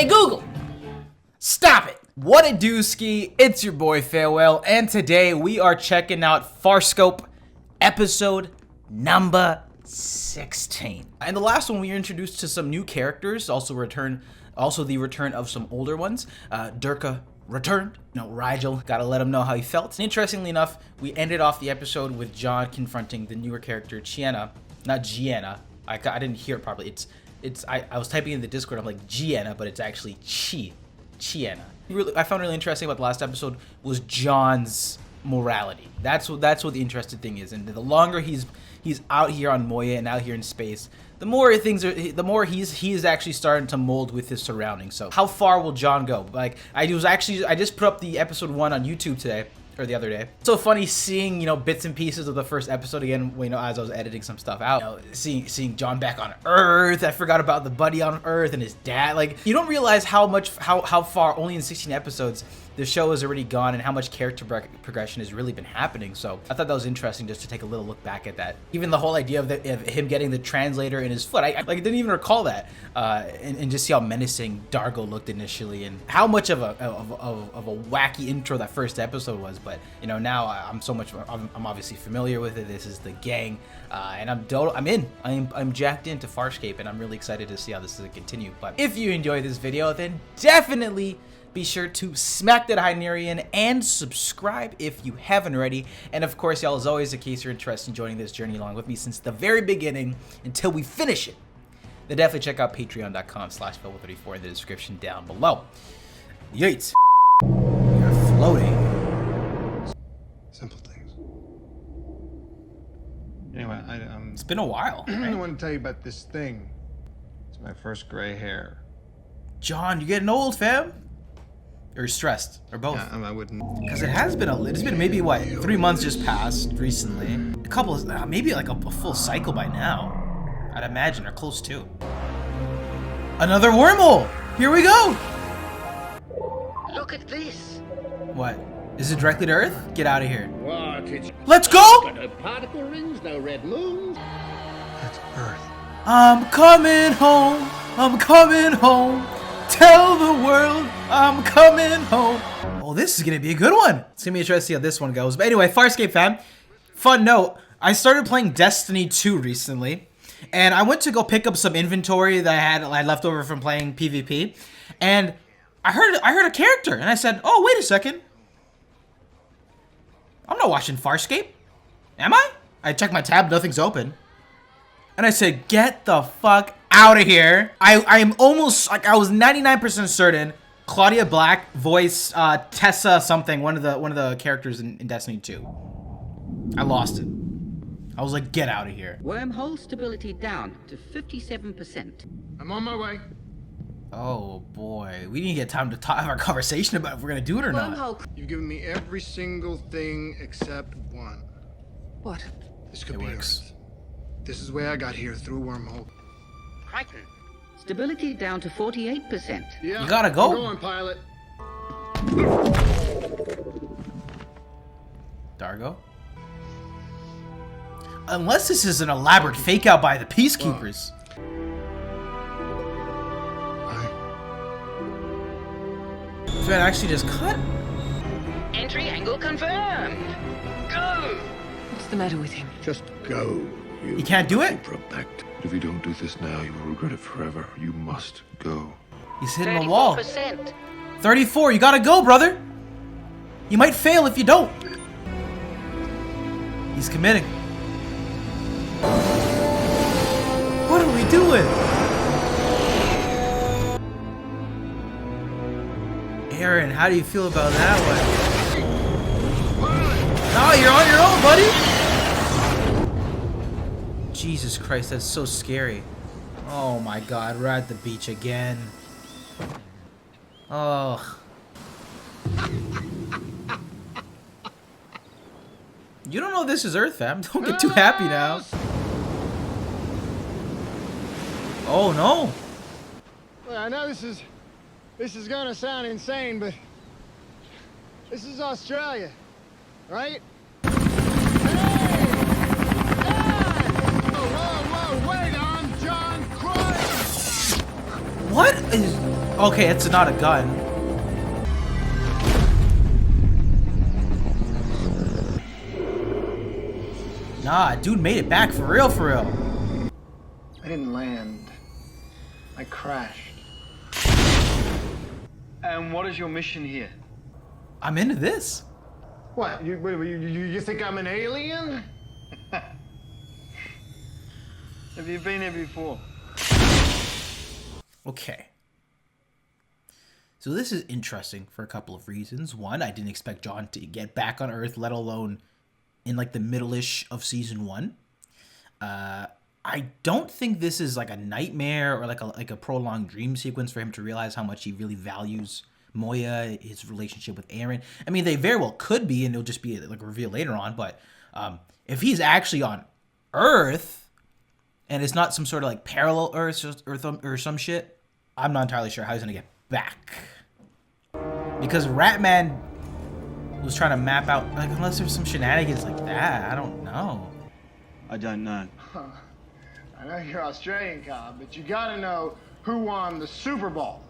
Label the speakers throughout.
Speaker 1: Hey Google, stop it. What it do, ski? It's your boy Farewell, and today we are checking out Farscape episode number 16. In the last one, we were introduced to some new characters, also the return of some older ones. Durka returned. Rigel, gotta let him know how he felt. And interestingly enough, we ended off the episode with John confronting the newer character Chienna, not Gienna. I didn't hear it properly. I was typing in the Discord. I'm like Gienna, but it's actually Chienna. I found really interesting about the last episode was John's morality. That's what the interesting thing is. And the longer he's out here on Moya and out here in space, the more he's actually starting to mold with his surroundings. So how far will John go? Like I just put up the episode 1 on YouTube today. Or the other day. So funny seeing, bits and pieces of the first episode again, as I was editing some stuff out. Seeing John back on Earth. I forgot about the buddy on Earth and his dad. Like, you don't realize how far, only in 16 episodes, the show has already gone and how much character progression has really been happening. So I thought that was interesting just to take a little look back at that. Even the whole idea of him getting the translator in his foot. I didn't even recall that. And just see how menacing Dargo looked initially and how much of a wacky intro that first episode was. But now I'm obviously familiar with it. This is the gang, and I'm jacked into Farscape, and I'm really excited to see how this is going to continue. But if you enjoyed this video, then definitely be sure to smack that Hynerian and subscribe if you haven't already. And of course, y'all, as always, in case you're interested in joining this journey along with me since the very beginning until we finish it, then definitely check out patreon.com/Fellow34 in the description down below. Yates, you're floating.
Speaker 2: Simple things.
Speaker 3: Anyway,
Speaker 1: It's been a while. Right?
Speaker 2: I want to tell you about this thing.
Speaker 3: It's my first gray hair.
Speaker 1: John, you're getting old, fam. Or stressed, or both.
Speaker 2: Yeah, I wouldn't.
Speaker 1: Because it's been maybe what, 3 months just passed recently. A couple of, maybe like a full cycle by now. I'd imagine, or close to. Another wormhole. Here we go.
Speaker 4: Look at this.
Speaker 1: What? Is it directly to Earth? Get out of here.
Speaker 4: What?
Speaker 1: Let's go.
Speaker 4: No particle rings, no red moons.
Speaker 2: That's Earth.
Speaker 1: I'm coming home. I'm coming home. Tell the world I'm coming home. Oh, this is gonna be a good one. It's gonna be interesting to see how this one goes. But anyway, Farscape fam, fun note, I started playing Destiny 2 recently, and I went to go pick up some inventory that I had left over from playing PvP, and I heard a character, and I said, oh, wait a second. I'm not watching Farscape. Am I? I checked my tab, nothing's open. And I said, get the fuck out of here. I'm almost, like, I was 99% certain Claudia Black voiced Tessa something, one of the characters in Destiny 2. I lost it. I was like, get out of here.
Speaker 5: Wormhole stability down to 57%.
Speaker 2: I'm on my way.
Speaker 1: Oh boy, we didn't get time to have our conversation about if we're gonna do it or not.
Speaker 5: Wormhole.
Speaker 2: You've given me every single thing except one.
Speaker 5: What?
Speaker 2: This could
Speaker 1: It
Speaker 2: be
Speaker 1: works.
Speaker 2: Earth. This is where I got here, through a wormhole.
Speaker 5: Crichton. Stability down to 48%.
Speaker 2: Yeah,
Speaker 1: You gotta go.
Speaker 2: I'm going, pilot.
Speaker 1: Dargo? Unless this is an elaborate fake out by the Peacekeepers. Did I actually just cut?
Speaker 5: Entry angle confirmed. Go!
Speaker 6: What's the matter with him?
Speaker 7: Just go.
Speaker 1: You can't do it?
Speaker 7: Protect. If you don't do this now, you will regret it forever. You must go.
Speaker 1: He's hitting the wall.
Speaker 5: 34%.
Speaker 1: 34, you gotta go, brother. You might fail if you don't. He's committing. What are we doing? Aaron, how do you feel about that one? No, you're on your own, buddy. Jesus Christ, that's so scary. Oh my God, we're at the beach again. Oh. You don't know this is Earth, fam. Don't get too happy now. Oh no.
Speaker 2: Well, I know this is gonna sound insane, but this is Australia, right? Whoa, wait on John Christ!
Speaker 1: What is... Okay, it's not a gun. Nah, dude made it back for real, for real.
Speaker 2: I didn't land. I crashed. And what is your mission here?
Speaker 1: I'm into this.
Speaker 2: What? You think I'm an alien? Have you been here before?
Speaker 1: Okay. So this is interesting for a couple of reasons. One, I didn't expect John to get back on Earth, let alone in like the middle-ish of season 1. I don't think this is like a nightmare or like a prolonged dream sequence for him to realize how much he really values Moya, his relationship with Aaron. I mean, they very well could be, and it'll just be like revealed later on. But if he's actually on Earth, and it's not some sort of like parallel Earth or some shit, I'm not entirely sure how he's gonna get back. Because Ratman was trying to map out, like, unless there's some shenanigans like that, I don't know.
Speaker 6: I don't know.
Speaker 2: I know you're Australian, Cobb, but you gotta know who won the Super Bowl.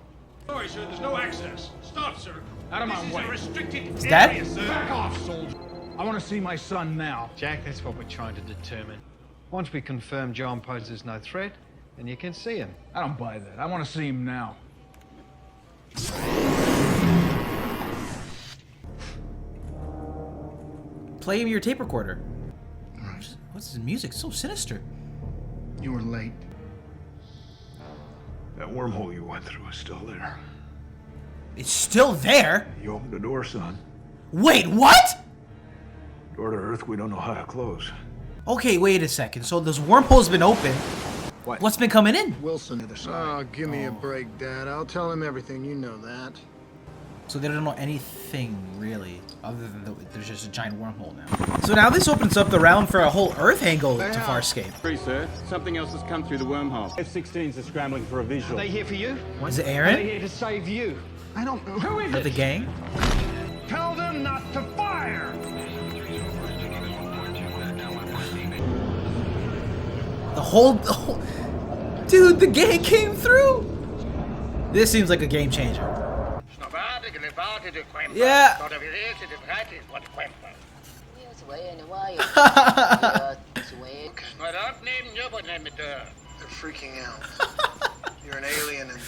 Speaker 8: Sorry, sir, there's no access. Stop, sir.
Speaker 9: Out of my way.
Speaker 8: This is a restricted
Speaker 1: Is that?
Speaker 8: area, sir.
Speaker 9: Back off, soldier. I want to see my son now.
Speaker 3: Jack, that's what we're trying to determine. Once we confirm John poses no threat, then you can see him.
Speaker 9: I don't buy that. I want to see him now.
Speaker 1: Play him your tape recorder. What's his music? So sinister.
Speaker 2: You were late.
Speaker 7: That wormhole you went through is still there.
Speaker 1: It's still there?
Speaker 7: You opened the door, son.
Speaker 1: Wait, what?
Speaker 7: Door to Earth we don't know how to close.
Speaker 1: Okay, wait a second. So this wormhole's been open. What's been coming in?
Speaker 2: Wilson. Oh, give me a break, Dad. I'll tell him everything. You know that.
Speaker 1: So they don't know anything, really, other than there's just a giant wormhole now. So now this opens up the realm for a whole Earth angle to Farscape.
Speaker 10: Sorry, sir. Something else has come through the wormhole.
Speaker 6: F-16s are scrambling for a visual.
Speaker 2: Are they here for you?
Speaker 1: Is it
Speaker 2: Are they
Speaker 1: Aaron?
Speaker 2: here to save you? I don't know. Who is
Speaker 1: Or the gang?
Speaker 9: Tell them not to fire!
Speaker 1: The whole... Dude, the gang came through! This seems like a game changer. Yeah.
Speaker 2: They're freaking out. You're an alien and...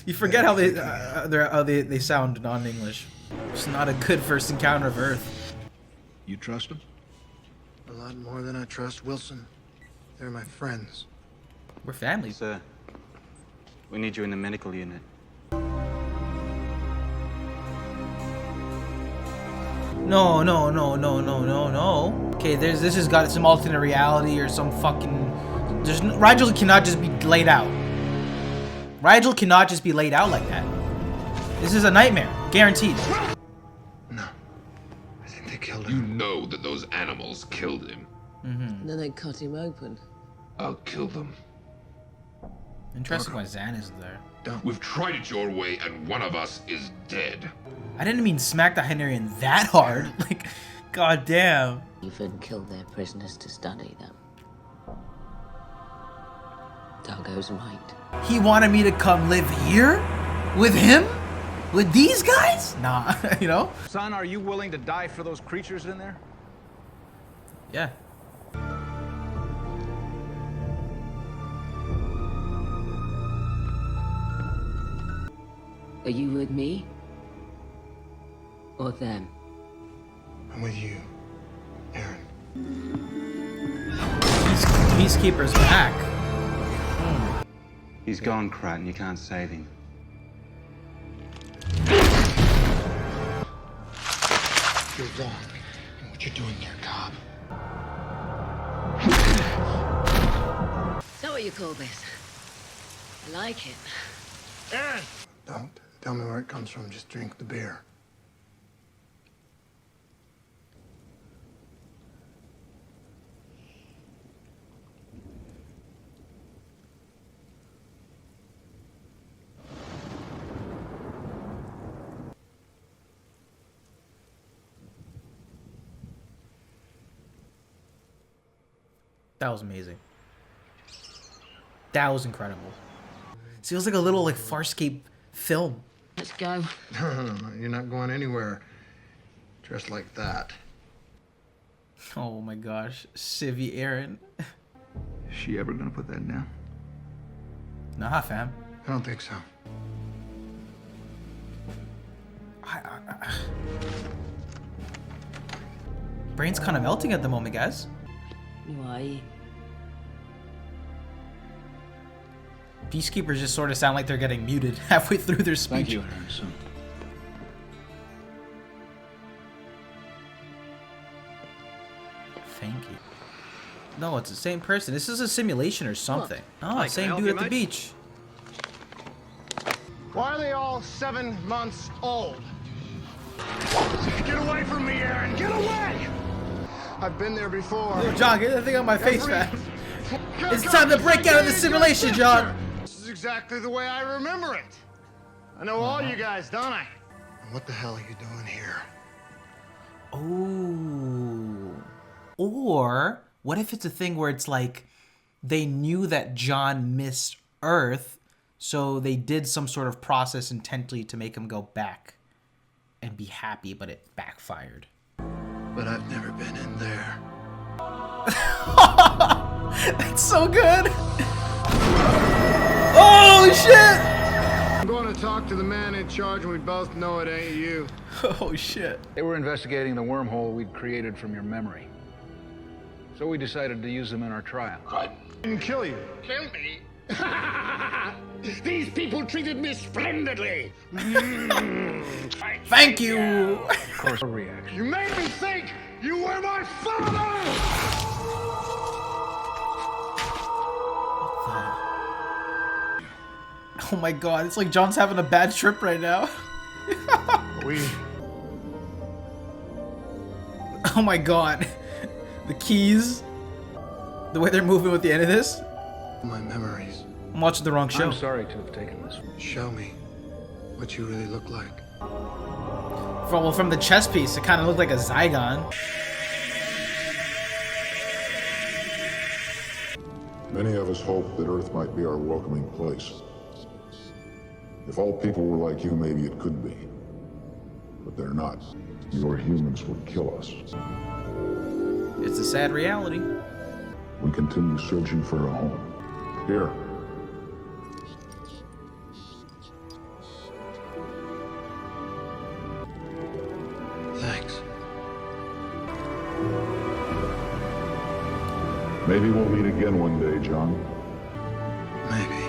Speaker 1: You forget how they sound non-English. It's not a good first encounter of Earth.
Speaker 7: You trust him?
Speaker 2: A lot more than I trust Wilson. They're my friends.
Speaker 1: We're family.
Speaker 6: Sir, we need you in the medical unit.
Speaker 1: No. Okay, this has got some alternate reality or some fucking... Rigel cannot just be laid out. Rigel cannot just be laid out like that. This is a nightmare. Guaranteed.
Speaker 2: No. I think they killed
Speaker 7: You
Speaker 2: him.
Speaker 7: know that those animals killed him.
Speaker 11: And then they cut him open.
Speaker 7: I'll kill them.
Speaker 1: Interesting why Zan is there.
Speaker 7: We've tried it your way, and one of us is dead.
Speaker 1: I didn't mean smack the Hynerian that hard. Like, goddamn.
Speaker 11: Even killed their prisoners to study them. Dargo's right.
Speaker 1: He wanted me to come live here? With him? With these guys? Nah, you know?
Speaker 9: Son, are you willing to die for those creatures in there?
Speaker 1: Yeah.
Speaker 11: Are you with me? Or them?
Speaker 2: I'm with you, Aaron.
Speaker 1: Peacekeeper's back.
Speaker 6: He's gone, Krat, and you can't save him.
Speaker 2: You're wrong in what you're doing here, Cobb.
Speaker 11: Is that what you call this? I like it.
Speaker 2: Aaron! Don't tell me where it comes from. Just drink the beer.
Speaker 1: That was amazing. That was incredible. feels like a little like Farscape film.
Speaker 11: Let's go.
Speaker 2: You're not going anywhere dressed like that.
Speaker 1: Oh my gosh, Civvy Aaron.
Speaker 9: Is she ever gonna put that down?
Speaker 1: Nah, fam.
Speaker 2: I don't think so.
Speaker 1: Brain's kind of melting at the moment, guys.
Speaker 11: Why?
Speaker 1: Peacekeepers just sort of sound like they're getting muted halfway through their speech.
Speaker 9: Thank you, Aaron, son.
Speaker 1: Thank you. No, it's the same person. This is a simulation or something. Oh,
Speaker 8: Hi, can I
Speaker 1: same
Speaker 8: help
Speaker 1: dude
Speaker 8: you,
Speaker 1: at the
Speaker 8: mate?
Speaker 1: beach.
Speaker 2: Why are they all 7 months old? Get away from me, Aaron! Get away! I've been there before.
Speaker 1: Yo, John, get that thing on my face, man. It's time to break out of the simulation, John.
Speaker 2: This is exactly the way I remember it. I know all you guys, don't I? What the hell are you doing here?
Speaker 1: Oh. Or what if it's a thing where it's like they knew that John missed Earth, so they did some sort of process intentionally to make him go back and be happy, but it backfired.
Speaker 2: But I've never been in there.
Speaker 1: That's so good. Oh shit.
Speaker 2: I'm going to talk to the man in charge, and we both know it ain't you.
Speaker 1: Oh shit.
Speaker 9: They were investigating the wormhole we'd created from your memory. So we decided to use them in our trial.
Speaker 2: I didn't kill you.
Speaker 4: Kill me? These people treated me splendidly.
Speaker 1: Thank you.
Speaker 9: Of course, a reaction.
Speaker 2: You made me think you were my father!
Speaker 1: Oh my god, it's like John's having a bad trip right now. Oh my god. The keys. The way they're moving with the end of this.
Speaker 2: My memories.
Speaker 1: I'm watching the wrong show.
Speaker 9: I'm sorry to have taken this.
Speaker 2: Show me what you really look like.
Speaker 1: From the chess piece, it kind of looked like a Zygon.
Speaker 7: Many of us hope that Earth might be our welcoming place. If all people were like you, maybe it could be. But they're not. Your humans would kill us.
Speaker 1: It's a sad reality.
Speaker 7: We continue searching for a home. Here.
Speaker 2: Thanks.
Speaker 7: Maybe we'll meet again one day, John.
Speaker 2: Maybe.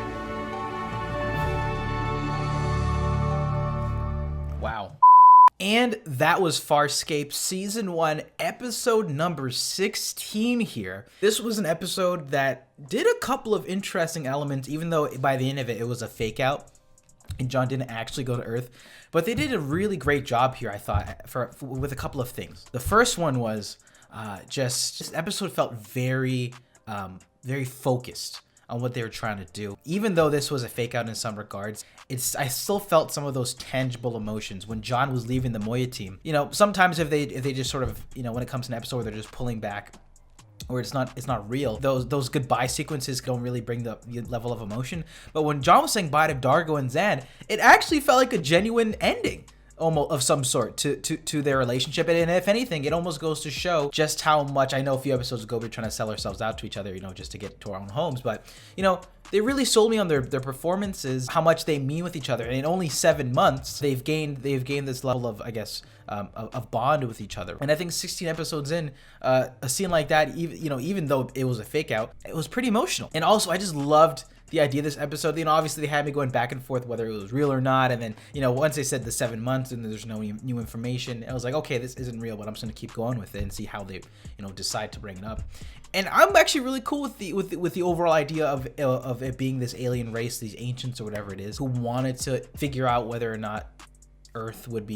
Speaker 1: Wow. And that was Farscape Season 1, Episode number 16 here. This was an episode that did a couple of interesting elements, even though by the end of it, it was a fake out. And John didn't actually go to Earth. But they did a really great job here, I thought, with a couple of things. The first one was this episode felt very, very focused on what they were trying to do. Even though this was a fake out in some regards, I still felt some of those tangible emotions when John was leaving the Moya team. You know, sometimes if they just sort of, you know, when it comes to an episode where they're just pulling back, or it's not real, those goodbye sequences don't really bring the level of emotion. But when John was saying bye to Dargo and Zan, it actually felt like a genuine ending, almost of some sort to their relationship. And if anything, it almost goes to show just how much, I know a few episodes ago we were trying to sell ourselves out to each other, you know, just to get to our own homes, but you know, they really sold me on their performances, how much they mean with each other. And in only 7 months, they've gained this level of, I guess, of bond with each other. And I think 16 episodes in, a scene like that, even though it was a fake out, it was pretty emotional. And also, I just loved the idea of this episode. You know, obviously they had me going back and forth whether it was real or not. And then, you know, once they said the 7 months and there's no new information, I was like, okay, this isn't real, but I'm just gonna keep going with it and see how they, you know, decide to bring it up. And I'm actually really cool with the overall idea of it being this alien race, these ancients or whatever it is, who wanted to figure out whether or not Earth would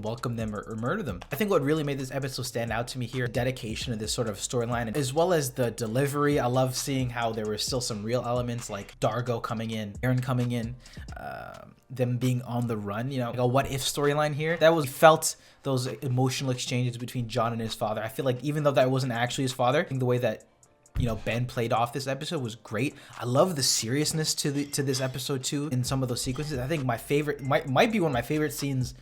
Speaker 1: welcome them or murder them. I think what really made this episode stand out to me here, dedication to this sort of storyline, as well as the delivery. I love seeing how there were still some real elements like Dargo coming in, Aaron coming in, them being on the run, you know, like a what if storyline here. That was felt those emotional exchanges between John and his father. I feel like even though that wasn't actually his father, I think the way that Ben played off this episode was great. I love the seriousness to this episode too in some of those sequences. I think my favorite might be one of my favorite scenes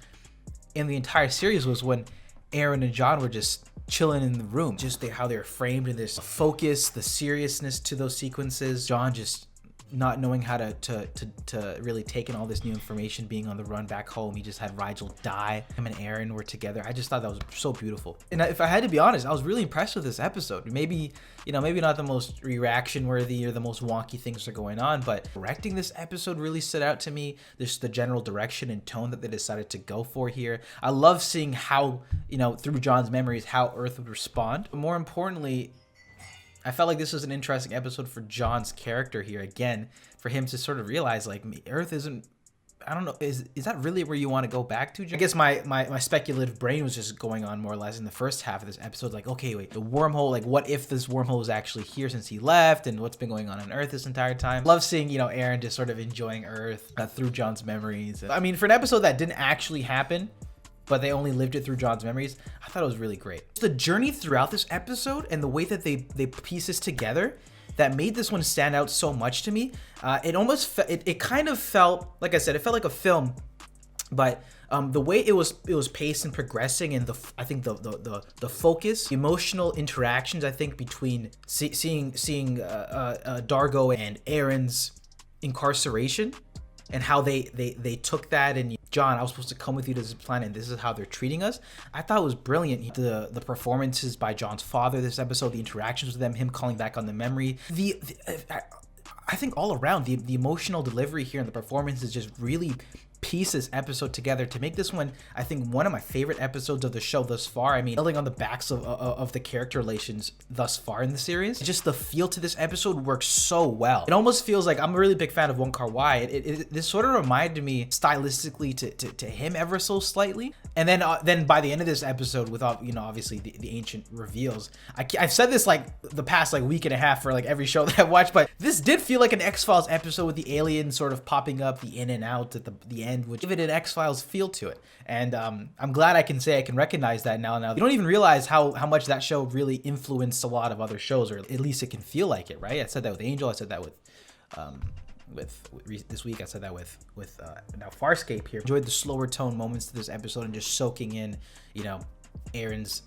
Speaker 1: in the entire series was when Aaron and John were just chilling in the room. Just how they were framed in this focus, the seriousness to those sequences. John just not knowing how to really take in all this new information, being on the run back home. He just had Rigel die. Him and Aaron were together. I just thought that was so beautiful. And if I had to be honest, I was really impressed with this episode. Maybe not the most reaction worthy or the most wonky things are going on, but directing this episode really stood out to me. There's the general direction and tone that they decided to go for here. I love seeing how, through John's memories, how Earth would respond. But more importantly, I felt like this was an interesting episode for John's character here. Again, for him to sort of realize, like, Earth isn't, I don't know, is that really where you want to go back to? I guess my speculative brain was just going on more or less in the first half of this episode. Like, okay, wait, the wormhole, like, what if this wormhole is actually here since he left, and what's been going on Earth this entire time? Love seeing, Aaron just sort of enjoying Earth through John's memories. I mean, for an episode that didn't actually happen, but they only lived it through John's memories, I thought it was really great. The journey throughout this episode and the way that they piece this together that made this one stand out so much to me. It kind of felt, like I said, it felt like a film, but the way it was paced and progressing, and I think the focus, the emotional interactions, I think between seeing Dargo and Aaron's incarceration, and how they took that, and John, I was supposed to come with you to this planet, and this is how they're treating us. I thought it was brilliant. The performances by John's father this episode, the interactions with them, him calling back on the memory, I think all around the emotional delivery here and the performances just really piece this episode together to make this one, I think, one of my favorite episodes of the show thus far. I mean, building on the backs of the character relations thus far in the series, just the feel to this episode works so well. It almost feels like, I'm a really big fan of Wong Kar-wai. This sort of reminded me stylistically to him ever so slightly. And then by the end of this episode, with obviously the ancient reveals, I've said this like the past like week and a half for like every show that I've watched, but this did feel like an X-Files episode with the aliens sort of popping up, the in and out at the end, which give it an X-Files feel to it. And I'm glad I can say I can recognize that now. You don't even realize how much that show really influenced a lot of other shows, or at least it can feel like it, right? I said that with Angel. I said that with this week. I said that with now Farscape here. Enjoyed the slower tone moments to this episode and just soaking in, Aaron's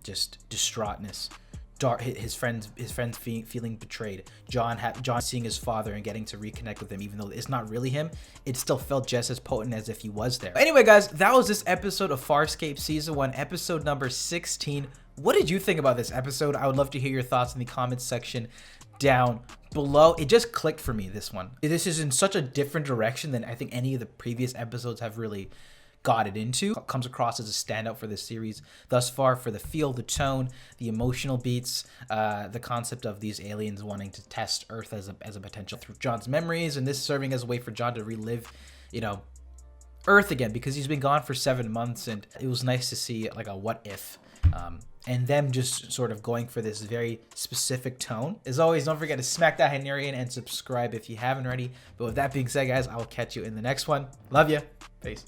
Speaker 1: just distraughtness. His friends feeling betrayed. John seeing his father and getting to reconnect with him, even though it's not really him, it still felt just as potent as if he was there. Anyway, guys, that was this episode of Farscape Season 1, episode number 16. What did you think about this episode? I would love to hear your thoughts in the comments section down below. It just clicked for me, this one. This is in such a different direction than I think any of the previous episodes have really got it into. It comes across as a standout for this series thus far, for the feel, the tone, the emotional beats, the concept of these aliens wanting to test Earth as a potential through John's memories, and this serving as a way for John to relive, Earth again, because he's been gone for 7 months, and it was nice to see like a what if, and them just sort of going for this very specific tone. As always, don't forget to smack that Hynerian and subscribe if you haven't already. But with that being said, guys, I will catch you in the next one. Love ya. Peace.